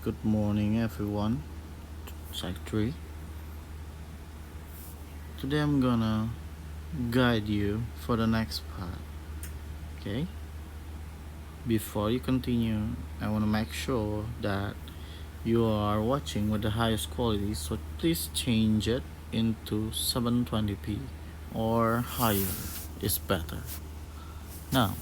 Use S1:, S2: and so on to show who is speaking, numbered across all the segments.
S1: Good morning, everyone. Site 3. Today I'm gonna guide you for the next part. Okay? Before you continue, I want to make sure that you are watching with the highest quality, so please change it into 720p or higher is better. Now,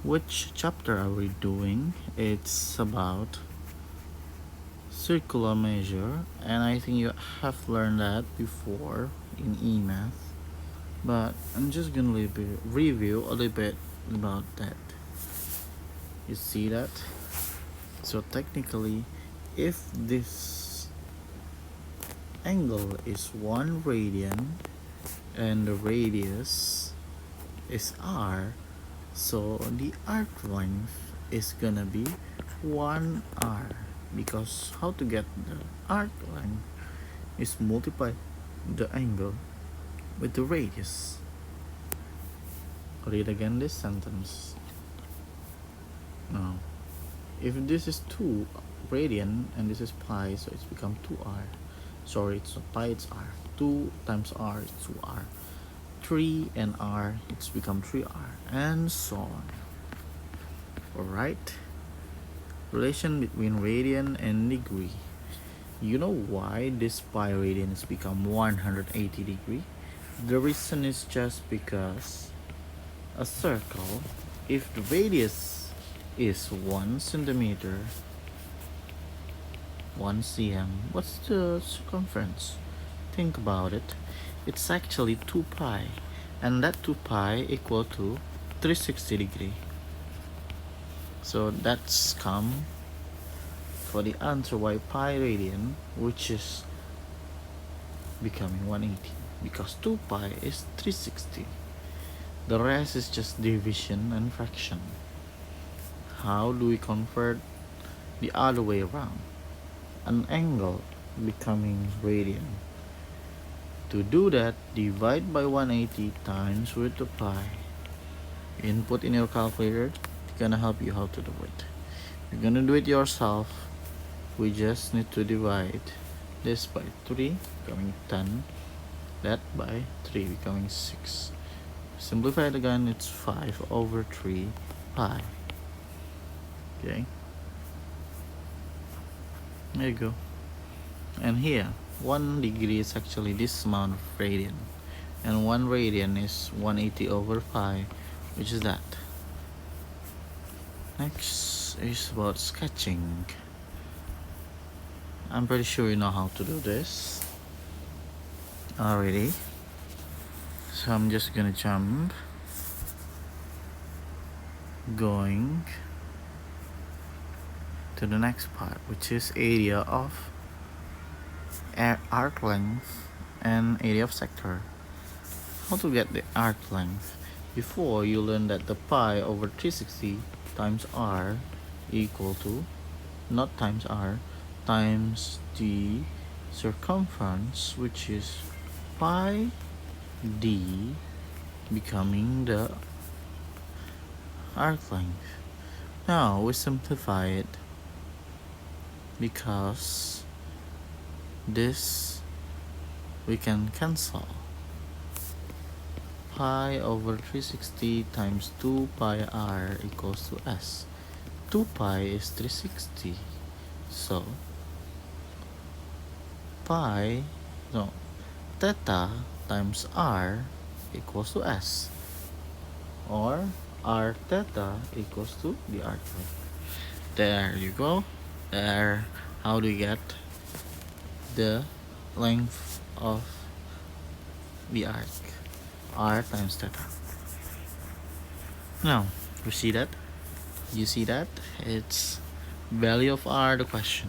S1: which chapter are we doing? It's about circular measure, and I think you have learned that before in EMath, but I'm just gonna review a little bit about that. You see that? So technically, if this angle is 1 radian and the radius is r, so the arc length is gonna be 1r, because how to get the arc length is multiply the angle with the radius. Read again this sentence. Now, if this is 2 radian and this is pi, so it's become 2r. Sorry, it's not pi, it's r. 2 times r is 2r. 3 and r, it's become 3r, and so on. Alright? Relation between radian and degree. You know why this pi radian has become 180 degree? The reason is just because a circle, if the radius is 1 centimeter, 1 cm, what's the circumference? Think about it. It's actually 2 pi, and that 2 pi equal to 360 degree. So that's come for the answer why pi radian, which is becoming 180, because 2 pi is 360. The rest is just division and fraction. How do we convert the other way around? An angle becoming radian. To do that, divide by 180 times with the pi. Input in your calculator, it's gonna help you how to do it. You're gonna do it yourself. We just need to divide this by 3, becoming 10. That by 3, becoming 6. Simplify it again, it's 5 over 3 pi. Okay, there you go. And here 1 degree is actually this amount of radian, and 1 radian is 180 over pi, which is that. Next is about sketching. I'm pretty sure you know how to do this already, so I'm just gonna jump, going to the next part, which is area of arc length and area of sector. How to get the arc length? Before, you learned that the pi over 360 times r equal to, not times r, times the circumference, which is pi d, becoming the arc length. Now we simplify it, because this we can cancel. Pi over 360 times 2 pi r equals to s. 2 pi is 360, so theta times r equals to s, or r theta equals to the arc length. There you go. There, how do you get the length of the arc? R times theta. Now, you see that? It's value of r the question.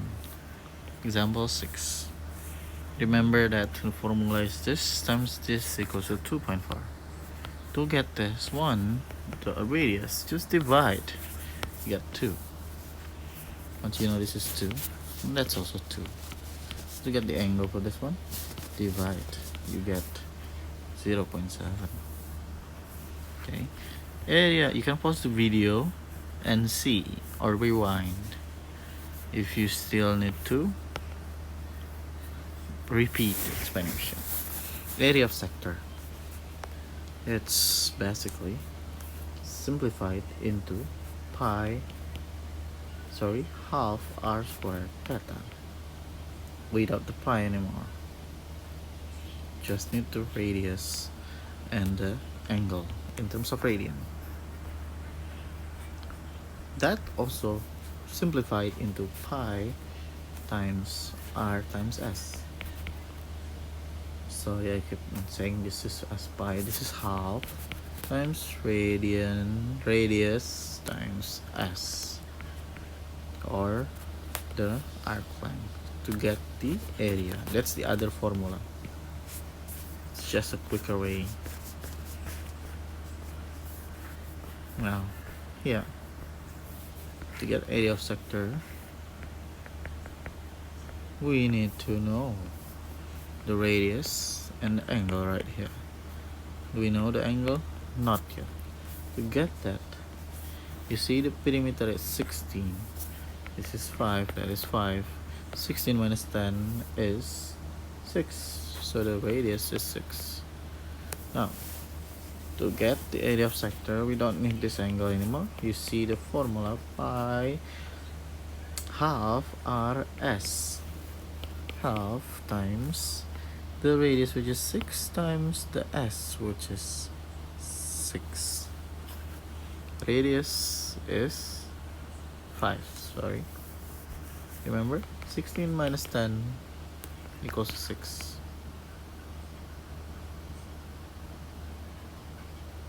S1: Example 6. Remember that the formula is this times this equals to 2.4. To get this one, the radius, just divide. You get 2. Once you know this is 2, that's also 2. To get the angle for this one, divide. You get 0.7. Okay. Area, you can pause the video and see or rewind if you still need to repeat the explanation. Area of sector. It's basically simplified into half r squared theta without the pi anymore. Just need the radius and the angle in terms of radian. That also simplified into pi times r times s. So yeah, I keep on saying this is as pi. This is half times radius times s, or the arc length, to get the area. That's the other formula. It's just a quicker way. Now, here, to get area of sector, we need to know the radius and the angle right here. Do we know the angle? Not yet. To get that, you see the perimeter is 16. This is 5, that is 5. 16 minus 10 is 6. So the radius is 6. Now, to get the area of sector, we don't need this angle anymore. You see the formula pi half rs. Half times the radius, which is 6, times the s, which is 6. Radius is 5, sorry. Remember, 16 minus 10 equals 6.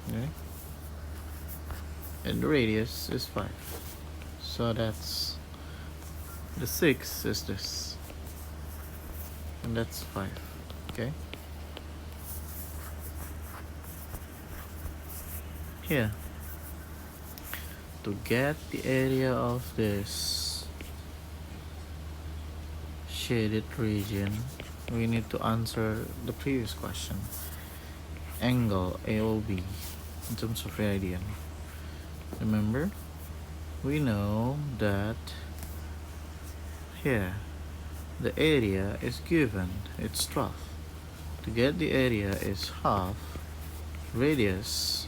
S1: Okay? And the radius is 5. So that's the 6 is this. And that's 5. Okay? Here, to get the area of this shaded region, we need to answer the previous question. Angle AOB in terms of radian. Remember, we know that here the area is given, it's 12. To get the area is half radius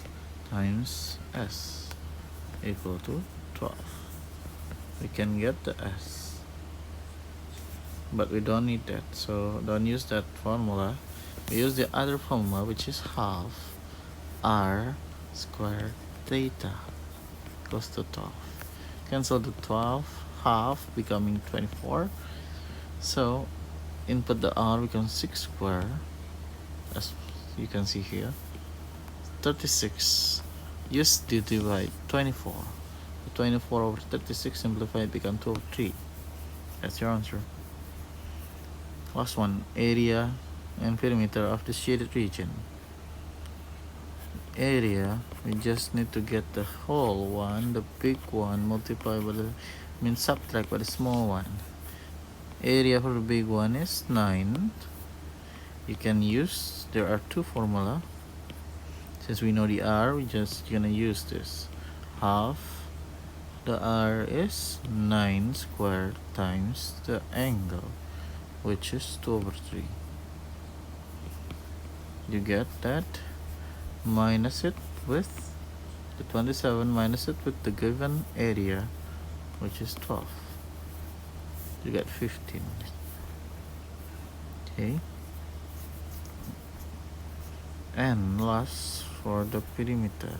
S1: times s equal to 12. We can get the s, but we don't need that, so don't use that formula. We use the other formula, which is half r squared theta equals to 12. Cancel the 12, half becoming 24. So input the r becomes 6 squared, as you can see here, 36. Use to divide 24. 24 over 36 simplified become 2 over 3. That's your answer. Last one, area and perimeter of the shaded region. Area, we just need to get the whole one, the big one, multiply by the, subtract by the small one. Area for the big one is 9. You can use, there are two formula. Since we know the r, we're just gonna use this. Half the r is 9 squared times the angle, which is 2 over 3. You get that? Minus it with the 27, minus it with the given area, which is 12. You get 15. Okay. And last, for the perimeter,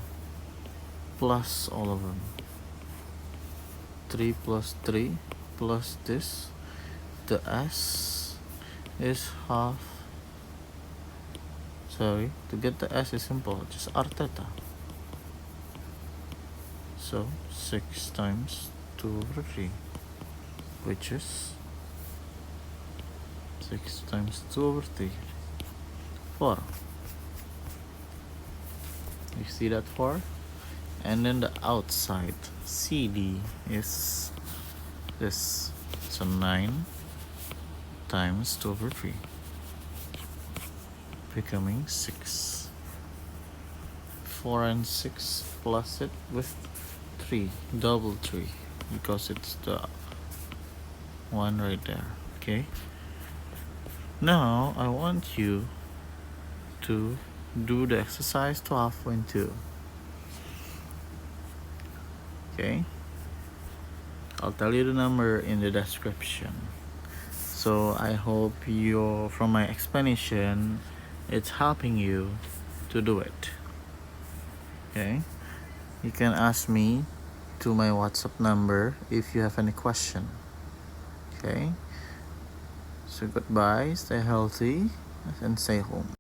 S1: plus all of them. 3 plus 3 plus this, the s is half. Sorry, to get the s is simple, just r theta. So 6 times 2 over 3, which is 6 times 2 over 3, 4. You see that 4? And then the outside CD is this, so 9 times 2 over 3, becoming 6. 4 and 6 plus it with 3, double 3, because it's the one right there. Okay, now I want you to do the exercise 12.2. Okay, I'll tell you the number in the description. So I hope from my explanation, it's helping you to do it. Okay, you can ask me to my WhatsApp number if you have any question. Okay, so goodbye, stay healthy, and stay home.